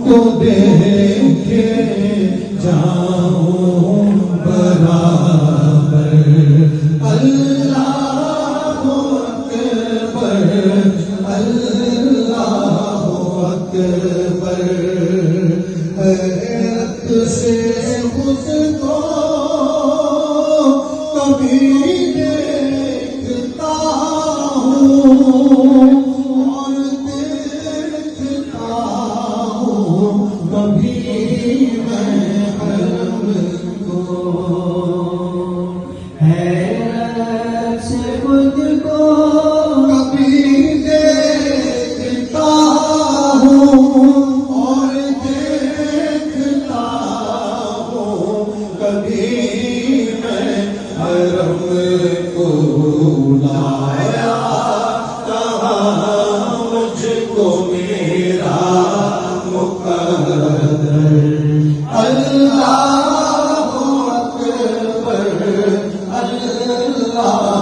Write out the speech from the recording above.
تو دیکھے جاؤں برابر اللہ اکبر اللہ اکبر حیرت سے خود کو کبھی دیکھتا ہوں اور دیکھتا ہوں کبھی میں حرم کو حیرت سے خود کو کبھی دیکھتا ہوں اور دیکھتا ہوں کبھی میں حرم کو لایا کہاں مجھ کو میرا مقدر اللہ اکبر اللہ